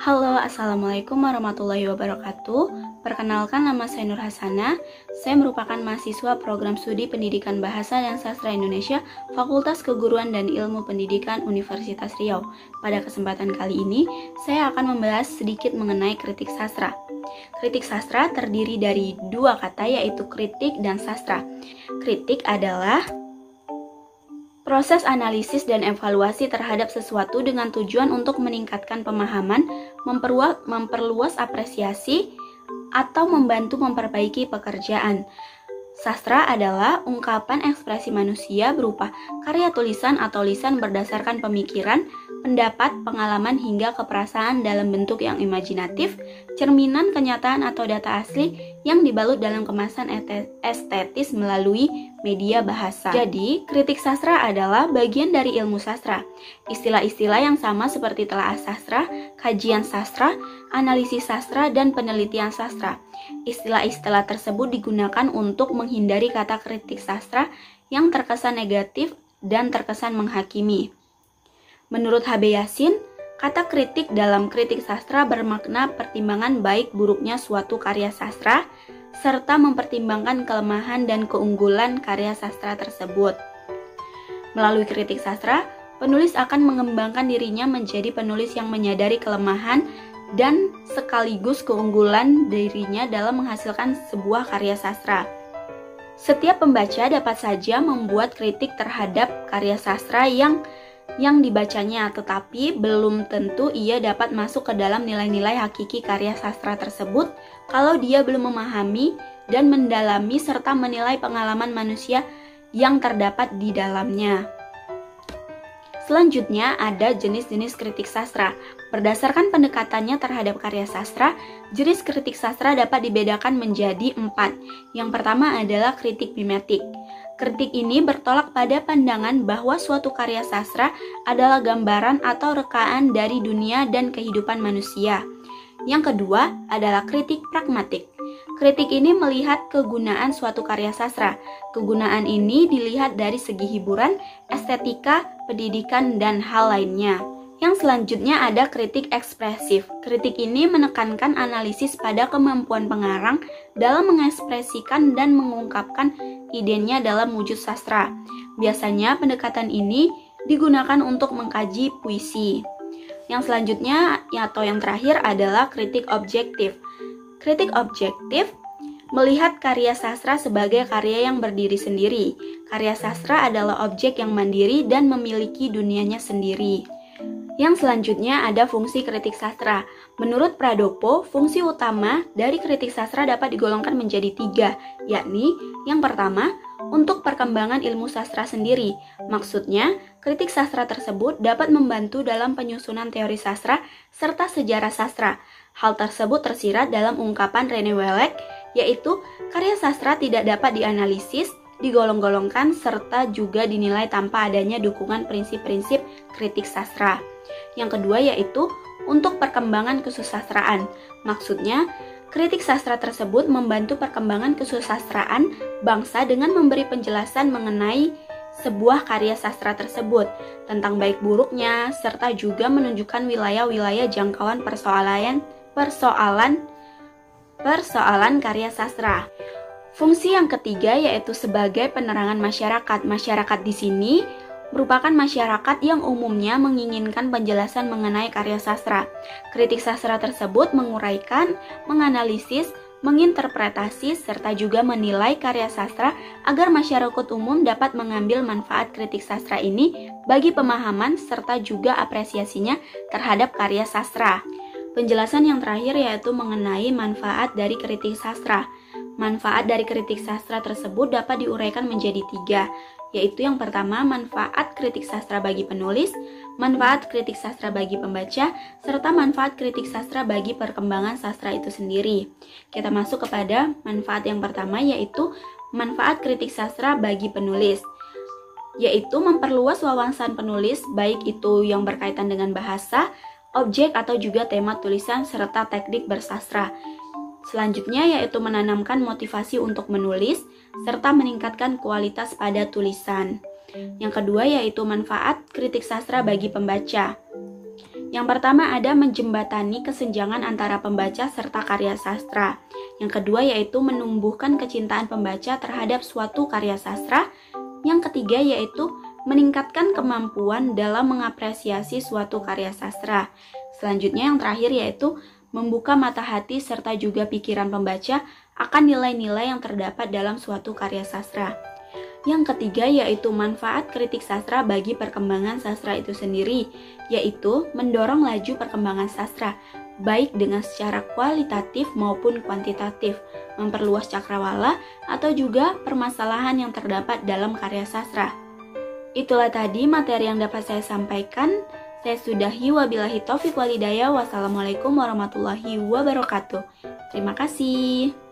Halo, Assalamualaikum warahmatullahi wabarakatuh. Perkenalkan, nama saya Nur Hasanah. Saya merupakan mahasiswa program studi Pendidikan Bahasa dan Sastra Indonesia, Fakultas Keguruan dan Ilmu Pendidikan Universitas Riau. Pada kesempatan kali ini, saya akan membahas sedikit mengenai kritik sastra. Kritik sastra terdiri dari dua kata, yaitu kritik dan sastra. Kritik adalah proses analisis dan evaluasi terhadap sesuatu dengan tujuan untuk meningkatkan pemahaman, memperluas apresiasi, atau membantu memperbaiki pekerjaan. Sastra adalah ungkapan ekspresi manusia berupa karya tulisan atau lisan berdasarkan pemikiran, pendapat, pengalaman, hingga keperasaan dalam bentuk yang imajinatif, cerminan kenyataan atau data asli yang dibalut dalam kemasan estetis melalui media bahasa. Jadi, kritik sastra adalah bagian dari ilmu sastra. Istilah-istilah yang sama seperti telaah sastra, kajian sastra, analisis sastra, dan penelitian sastra. Istilah-istilah tersebut digunakan untuk menghindari kata kritik sastra yang terkesan negatif dan terkesan menghakimi. Menurut H.B. Yasin, kata kritik dalam kritik sastra bermakna pertimbangan baik buruknya suatu karya sastra, serta mempertimbangkan kelemahan dan keunggulan karya sastra tersebut. Melalui kritik sastra, penulis akan mengembangkan dirinya menjadi penulis yang menyadari kelemahan dan sekaligus keunggulan dirinya dalam menghasilkan sebuah karya sastra. Setiap pembaca dapat saja membuat kritik terhadap karya sastra yang dibacanya, tetapi belum tentu ia dapat masuk ke dalam nilai-nilai hakiki karya sastra tersebut kalau dia belum memahami dan mendalami serta menilai pengalaman manusia yang terdapat di dalamnya. Selanjutnya ada jenis-jenis kritik sastra. Berdasarkan pendekatannya terhadap karya sastra, jenis kritik sastra dapat dibedakan menjadi 4. Yang pertama adalah kritik mimetik. Kritik ini bertolak pada pandangan bahwa suatu karya sastra adalah gambaran atau rekaan dari dunia dan kehidupan manusia. Yang kedua adalah kritik pragmatik. Kritik ini melihat kegunaan suatu karya sastra. Kegunaan ini dilihat dari segi hiburan, estetika, pendidikan, dan hal lainnya. Yang selanjutnya ada kritik ekspresif. Kritik ini menekankan analisis pada kemampuan pengarang dalam mengekspresikan dan mengungkapkan idenya dalam wujud sastra. Biasanya pendekatan ini digunakan untuk mengkaji puisi. Yang selanjutnya atau yang terakhir adalah kritik objektif. Kritik objektif melihat karya sastra sebagai karya yang berdiri sendiri. Karya sastra adalah objek yang mandiri dan memiliki dunianya sendiri. Yang selanjutnya ada fungsi kritik sastra. Menurut Pradopo, fungsi utama dari kritik sastra dapat digolongkan menjadi 3, yakni yang pertama, untuk perkembangan ilmu sastra sendiri. Maksudnya, kritik sastra tersebut dapat membantu dalam penyusunan teori sastra serta sejarah sastra. Hal tersebut tersirat dalam ungkapan Rene Wellek, yaitu karya sastra tidak dapat dianalisis, digolong-golongkan, serta juga dinilai tanpa adanya dukungan prinsip-prinsip kritik sastra. Yang kedua yaitu untuk perkembangan kesusastraan. Maksudnya, kritik sastra tersebut membantu perkembangan kesusastraan bangsa dengan memberi penjelasan mengenai sebuah karya sastra tersebut, tentang baik buruknya, serta juga menunjukkan wilayah-wilayah jangkauan persoalan karya sastra. Fungsi yang ketiga yaitu sebagai penerangan masyarakat. Masyarakat di sini merupakan masyarakat yang umumnya menginginkan penjelasan mengenai karya sastra. Kritik sastra tersebut menguraikan, menganalisis, menginterpretasi, serta juga menilai karya sastra agar masyarakat umum dapat mengambil manfaat kritik sastra ini bagi pemahaman serta juga apresiasinya terhadap karya sastra. Penjelasan yang terakhir yaitu mengenai manfaat dari kritik sastra. Manfaat dari kritik sastra tersebut dapat diuraikan menjadi 3, yaitu yang pertama manfaat kritik sastra bagi penulis, manfaat kritik sastra bagi pembaca, serta manfaat kritik sastra bagi perkembangan sastra itu sendiri. Kita masuk kepada manfaat yang pertama yaitu manfaat kritik sastra bagi penulis, yaitu memperluas wawasan penulis baik itu yang berkaitan dengan bahasa, objek atau juga tema tulisan serta teknik bersastra. Selanjutnya yaitu menanamkan motivasi untuk menulis serta meningkatkan kualitas pada tulisan. Yang kedua yaitu manfaat kritik sastra bagi pembaca, Yang pertama ada menjembatani kesenjangan antara pembaca serta karya sastra. Yang kedua yaitu menumbuhkan kecintaan pembaca terhadap suatu karya sastra. Yang ketiga yaitu meningkatkan kemampuan dalam mengapresiasi suatu karya sastra. Selanjutnya yang terakhir yaitu membuka mata hati serta juga pikiran pembaca akan nilai-nilai yang terdapat dalam suatu karya sastra. Yang ketiga yaitu manfaat kritik sastra bagi perkembangan sastra itu sendiri, yaitu mendorong laju perkembangan sastra, baik dengan secara kualitatif maupun kuantitatif, memperluas cakrawala atau juga permasalahan yang terdapat dalam karya sastra. Itulah tadi materi yang dapat saya sampaikan. Saya sudahi, wabillahi taufiq walhidayah. Wassalamualaikum warahmatullahi wabarakatuh. Terima kasih.